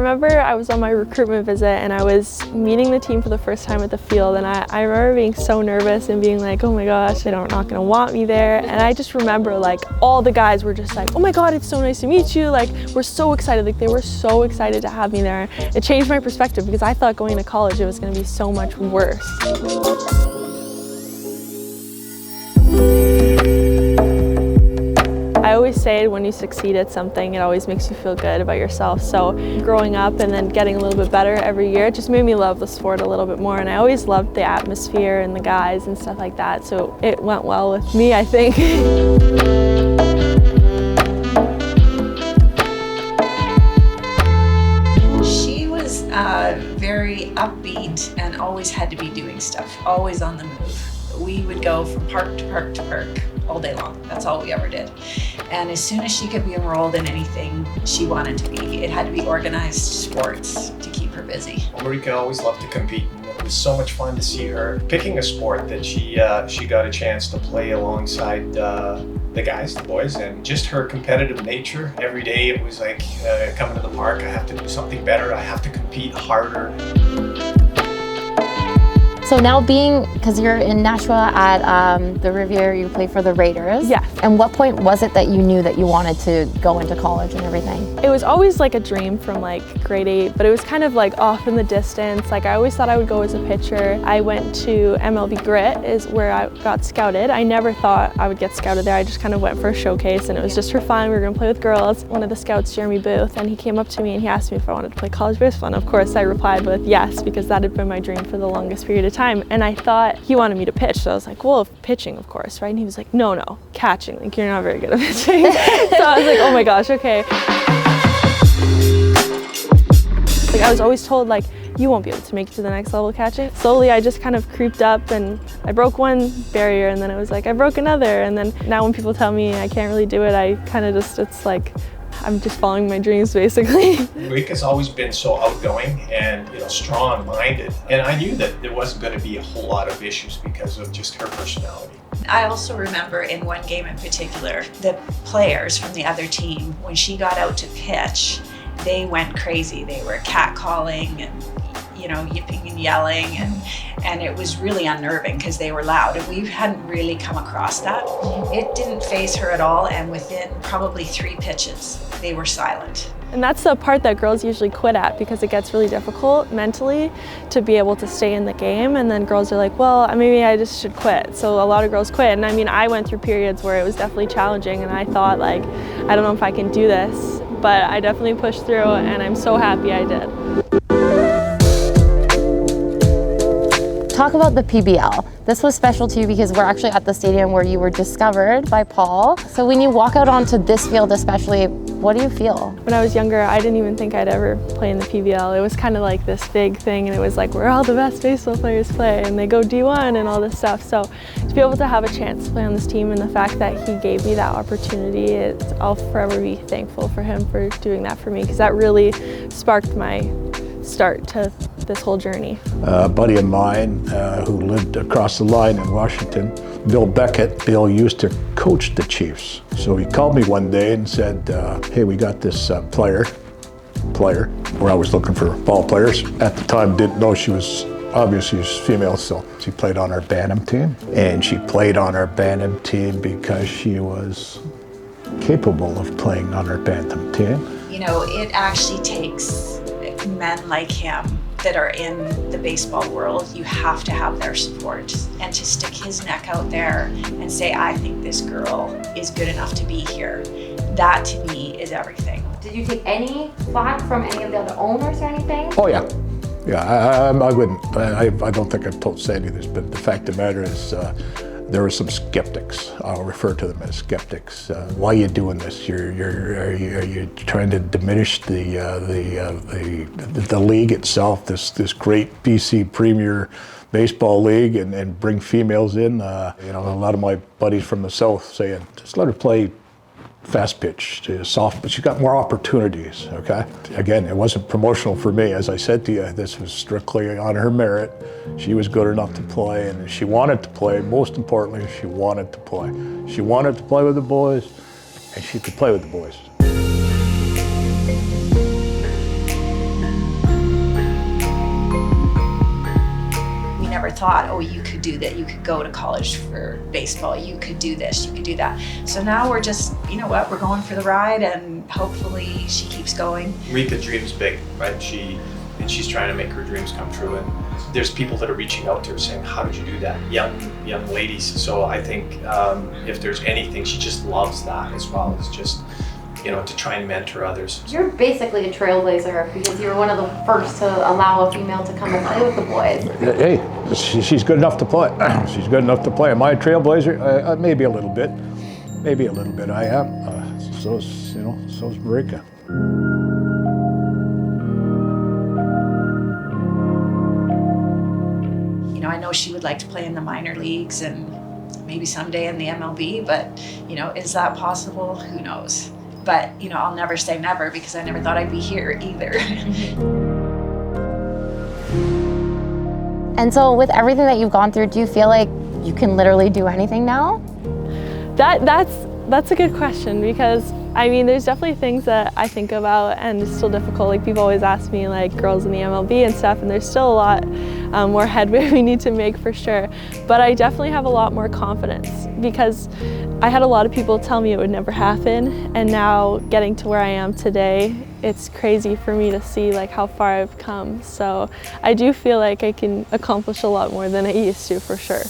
remember I was on my recruitment visit and I was meeting the team for the first time at the field, and I remember being so nervous and being like, oh my gosh, they're not gonna want me there. And I just remember like all the guys were just like, oh my God, it's so nice to meet you. Like, we're so excited. Like, they were so excited to have me there. It changed my perspective because I thought going to college it was gonna be so much worse. I always say when you succeed at something, it always makes you feel good about yourself. So growing up and then getting a little bit better every year, it just made me love the sport a little bit more. And I always loved the atmosphere and the guys and stuff like that. So it went well with me, I think. She was very upbeat and always had to be doing stuff, always on the move. We would go from park to park to park all day long. That's all we ever did. And as soon as she could be enrolled in anything she wanted to be, it had to be organized sports to keep her busy. Marika always loved to compete, and it was so much fun to see her picking a sport that she got a chance to play alongside the guys, the boys, and just her competitive nature. Every day it was like coming to the park, I have to do something better, I have to compete harder. So now because you're in Nashua at the Riviera, you play for the Raiders. Yeah. And what point was it that you knew that you wanted to go into college and everything? It was always like a dream from like grade 8, but it was kind of like off in the distance. Like I always thought I would go as a pitcher. I went to MLB Grit is where I got scouted. I never thought I would get scouted there. I just kind of went for a showcase and it was just for fun. We were gonna play with girls. One of the scouts, Jeremy Booth, and he came up to me and he asked me if I wanted to play college baseball. And of course I replied with yes, because that had been my dream for the longest period of time. And I thought he wanted me to pitch, so I was like, well, pitching, of course, right? And he was like, no, catching, like you're not very good at pitching. So I was like, oh my gosh, okay. Like I was always told like, you won't be able to make it to the next level catching. Slowly I just kind of creeped up and I broke one barrier and then it was like, I broke another. And then now when people tell me I can't really do it, I kind of just, it's like, I'm just following my dreams basically. Marika's always been so outgoing and strong-minded, and I knew that there wasn't going to be a whole lot of issues because of just her personality. I also remember in one game in particular, the players from the other team, when she got out to pitch, they went crazy. They were catcalling and yipping and yelling, and it was really unnerving because they were loud, and we hadn't really come across that. It didn't faze her at all, and within probably 3 pitches, they were silent. And that's the part that girls usually quit at because it gets really difficult mentally to be able to stay in the game, and then girls are like, well, maybe I just should quit. So a lot of girls quit, and I mean, I went through periods where it was definitely challenging and I thought like, I don't know if I can do this, but I definitely pushed through and I'm so happy I did. Talk about the PBL. This was special to you because we're actually at the stadium where you were discovered by Paul. So when you walk out onto this field especially, what do you feel? When I was younger, I didn't even think I'd ever play in the PBL. It was kind of like this big thing, and it was like where all the best baseball players play and they go D1 and all this stuff. So to be able to have a chance to play on this team and the fact that he gave me that opportunity, I'll forever be thankful for him for doing that for me because that really sparked my start to this whole journey. A buddy of mine who lived across the line in Washington, Bill Beckett. Bill used to coach the Chiefs. So he called me one day and said, hey, we got this player. We're always looking for ball players. At the time, didn't know she was female, so she played on our Bantam team. And she played on our Bantam team because she was capable of playing on our Bantam team. It actually takes men like him that are in the baseball world. You have to have their support, and to stick his neck out there and say, I think this girl is good enough to be here, that to me is everything. Did you take any flack from any of the other owners or anything? Oh yeah. I wouldn't. I don't think I've told Sandy this, but the fact of the matter is there were some skeptics. I'll refer to them as skeptics. Why are you doing this? Are you trying to diminish the league itself, this great BC Premier Baseball League, and bring females in? A lot of my buddies from the South saying, just let her play fast pitch to soft, but she got more opportunities, okay? Again, it wasn't promotional for me. As I said to you, this was strictly on her merit. She was good enough to play, and she wanted to play. Most importantly, she wanted to play. She wanted to play with the boys, and she could play with the boys. thought, oh, you could do that, you could go to college for baseball, you could do this, you could do that. So now we're just, you know what, we're going for the ride, and hopefully she keeps going. Marika dreams big, right? She's trying to make her dreams come true, and there's people that are reaching out to her saying, how did you do that? Young ladies. So I think if there's anything, she just loves that as well. It's just, you know, to try and mentor others. You're basically a trailblazer because you were one of the first to allow a female to come and play with the boys. Hey, she's good enough to play. She's good enough to play. Am I a trailblazer? Maybe a little bit. Maybe a little bit. I am. So's Marika. You know, I know she would like to play in the minor leagues and maybe someday in the MLB, but, you know, is that possible? Who knows? But, you know, I'll never say never because I never thought I'd be here either. And so with everything that you've gone through, do you feel like you can literally do anything now? That's a good question, because I mean, there's definitely things that I think about and it's still difficult. Like, people always ask me, like, girls in the MLB and stuff, and there's still a lot more headway we need to make for sure. But I definitely have a lot more confidence because I had a lot of people tell me it would never happen, and now getting to where I am today, it's crazy for me to see like how far I've come. So I do feel like I can accomplish a lot more than I used to, for sure.